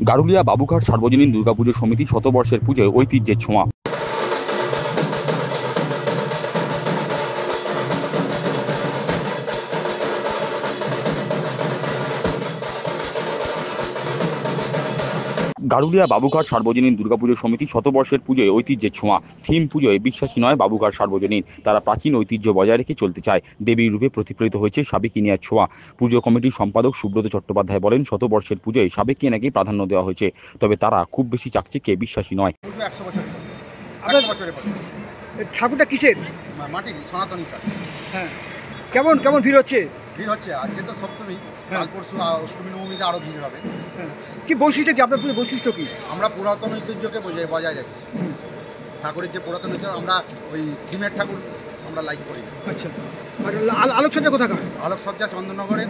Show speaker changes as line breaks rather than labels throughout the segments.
গারুলিয়া বাবুঘাট সার্বজনীন দুর্গাপুজো সমিতি শতবর্ষের পুজোয় ঐতিহ্যের ছোঁয়া। গারুলিয়া বাবুঘাট সার্বজনীন দুর্গাপুজো সমিতি শতবর্ষের পুজোয় ঐতিহ্যের ছোঁয়া। থিম পুজোয় বিশ্বাসী নয় বাবুঘাট সার্বজনীন, তারা প্রাচীন ঐতিহ্য বজায় রেখে চলতে চায়। দেবীর রূপে প্রতিফলিত হয়েছে সাবেকিনিয়ার ছোঁয়া। পুজো কমিটির সম্পাদক সুব্রত চট্টোপাধ্যায় বলেন, শতবর্ষের পুজোয় সাবেকিয়ানাকেই প্রাধান্য দেওয়া হয়েছে, তবে তারা খুব বেশি চাকচিক্যে বিশ্বাসী নয়।
ঠাকুরটা কিসের?
মাটির সনাতনী স্যার।
হ্যাঁ, কেমন কেমন ভিড় হচ্ছে?
ভিড় হচ্ছে, আজকে তো সপ্তমী, কাল পরশু অষ্টমী নবমীতে আরও ভিড় হবে।
কি বৈশিষ্ট্য কি আপনার পুজোর বৈশিষ্ট্য কি?
আমরা পুরাতন ঐতিহ্যকে বজায় রাখি। ঠাকুরের যে পুরাতন ঐতিহ্য, আমরা ওই থিমের ঠাকুর আমরা লাইক করি।
আচ্ছা, আর আলোকসজ্জা কোথাকার?
আলোকসজ্জা চন্দননগরের।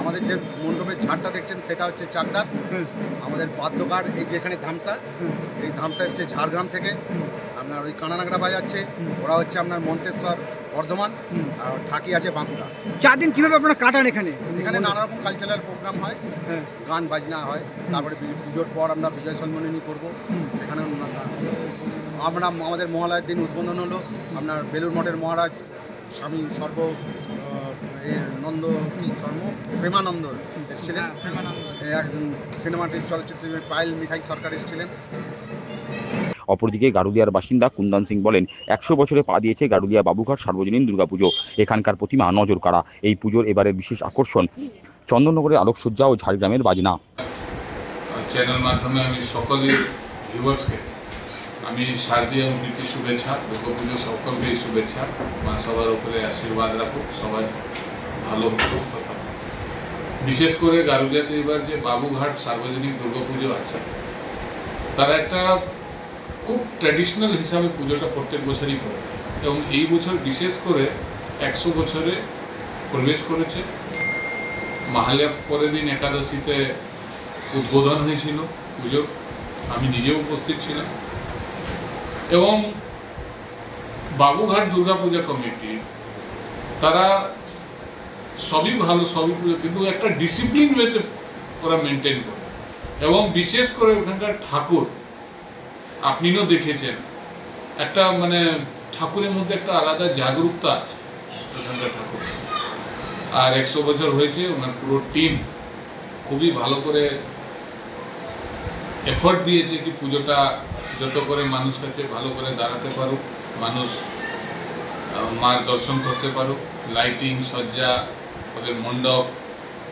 আমাদের যে মণ্ডপের ঝাড়টা দেখছেন সেটা হচ্ছে চাকদার। আমাদের বাদ্যকার এই যে এখানে ধামসা, এই ধামসা এসছে ঝাড়গ্রাম থেকে। আপনার ওই কানানাগড়া বাজাচ্ছে, ওরা হচ্ছে আপনার মন্তেশ্বর বর্ধমান, আর ঠাকি আছে বাঁকুড়া।
4 দিন কীভাবে আপনারা কাটান এখানে?
এখানে নানা রকম কালচারাল প্রোগ্রাম হয়, গান বাজনা হয়। তারপরে পুজোর পর আমরা বিজয় সম্মাননী করবো। সেখানে আমরা আমাদের মহালয়ের দিন উদ্বোধন হলো আপনার বেলুর মঠের মহারাজ স্বামী নন্দ প্রেমানন্দ এসেছিলেন। একজন সিনেমাটিক চলচ্চিত্র পায়েল মিঠাই সরকার এসেছিলেন।
অপরদিকে গারুলিয়ার বাসিন্দা কুন্দন সিং বলেন, 100 বছরে পা দিয়েছে গারুলিয়া বাবুঘাট সার্বজনীন দুর্গাপুজো। এখানকার প্রতিমা নজর কাড়া। এই পুজোর এবারের বিশেষ আকর্ষণ চন্দননগরের আলোকসজ্জা ও ঝাড়গ্রামের বাজনা।
চ্যানেল মাধ্যমে আমি সকলের ভিউয়ার্সকে আমি শারদীয় প্রীতি শুভেচ্ছা, দুর্গাপুজো সকলকেই শুভেচ্ছা। মা সবার উপরে আশীর্বাদ রাখুক, সবাই ভালো সুস্থ থাকুক। বিশেষ করে গারুলিয়াতে এবার যে বাবুঘাট সার্বজনীন দুর্গাপুজো আছে, তারা একটা খুব ট্র্যাডিশনাল হিসাবে পুজোটা প্রত্যেক বছরই করে, এবং এই বছর বিশেষ করে 100 বছরে প্রবেশ করেছে। মহালয়া পরের দিন একাদশীতে উদ্বোধন হয়েছিল পুজো, আমি নিজেও উপস্থিত ছিলাম। এবং বাবুঘাট দুর্গাপূজা কমিটি তারা সবই ভালো, সবই পুজো, কিন্তু একটা ডিসিপ্লিন ওয়েতে ওরা মেনটেন করে। এবং বিশেষ করে ওখানকার ঠাকুর আপনিও দেখেছেন, একটা মানে ঠাকুরের মধ্যে একটা আলাদা জাগরুকতা আছে ওখানকার ঠাকুর। আর 100 বছর হয়েছে, ওনার পুরো টিম খুবই ভালো করে এফোর্ট দিয়েছে কি পুজোটা যত করে মানুষ কাছে ভালো করে দাঁড়াতে পারুক, মানুষ মার দর্শন করতে পারুক। লাইটিং, সজ্জা, ওদের মণ্ডপ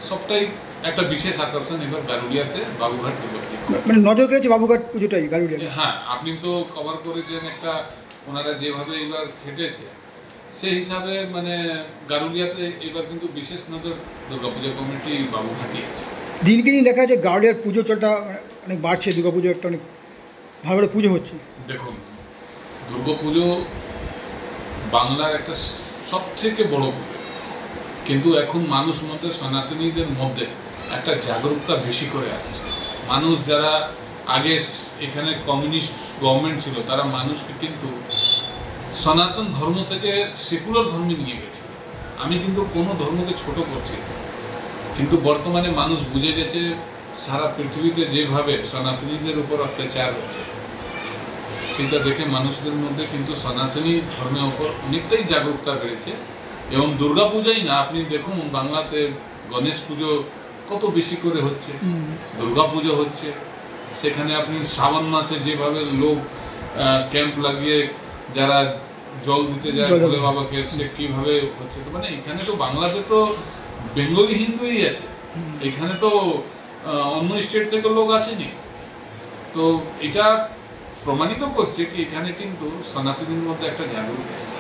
সবটাই একটা বিশেষ আকর্ষণ এবার গারুলিয়াতে বাবুঘাট দুর্গাপুজো।
মানে নজর কেড়েছে বাবুঘাট পুজোটাই গারুলিয়া।
হ্যাঁ, আপনি তো কভার করেছেন, একটা ওনারা যেভাবে এবার খেটেছে সেই হিসাবে মানে গারুলিয়াতে এবার কিন্তু বিশেষ নজর দুর্গাপূজা কমিটি বাবুঘাটই আছে।
দিনকে দিন দেখা যায় গারুলিয়ার পুজো চলটা অনেক বাড়ছে, দুর্গাপুজো একটা অনেক ভালো ভালো পুজো হচ্ছে।
দেখুন, দুর্গাপুজো বাংলার একটা সবথেকে বড় পুজো, কিন্তু এখন মানুষ মধ্যে, সনাতনীদের মধ্যে একটা জাগরুকতা বেশি করে আসছে। মানুষ যারা আগে এখানে কমিউনিস্ট গভর্নমেন্ট ছিল, তারা মানুষকে কিন্তু সনাতন ধর্ম থেকে সেকুলার ধর্মে নিয়ে গেছে। আমি কিন্তু কোনো ধর্মকে ছোট করছি, কিন্তু বর্তমানে মানুষ বুঝে গেছে সারা পৃথিবীতে যেভাবে সনাতনীদের উপর অত্যাচার হচ্ছে, সেটা দেখে মানুষদের মধ্যে কিন্তু সনাতনী ধর্মের উপর অনেকটাই জাগরুকতা বেড়েছে। এবং দুর্গাপূজাই না, আপনি দেখুন বাংলাতে গণেশ পুজো কত বেশি করে হচ্ছে, দুর্গাপুজো হচ্ছে। সেখানে আপনি শ্রাবণ মাসে যেভাবে লোক ক্যাম্প লাগিয়ে যারা জল দিতে যায় ভোলে বাবাকে, সে কীভাবে হচ্ছে। তো মানে এখানে তো বাংলাতে তো বেঙ্গলি হিন্দুই আছে, এখানে তো অন্য স্টেট থেকে লোক আসেনি। তো এটা প্রমাণিত করছে কি এখানে কিন্তু সনাতনীর মধ্যে একটা জাগরুক এসছে।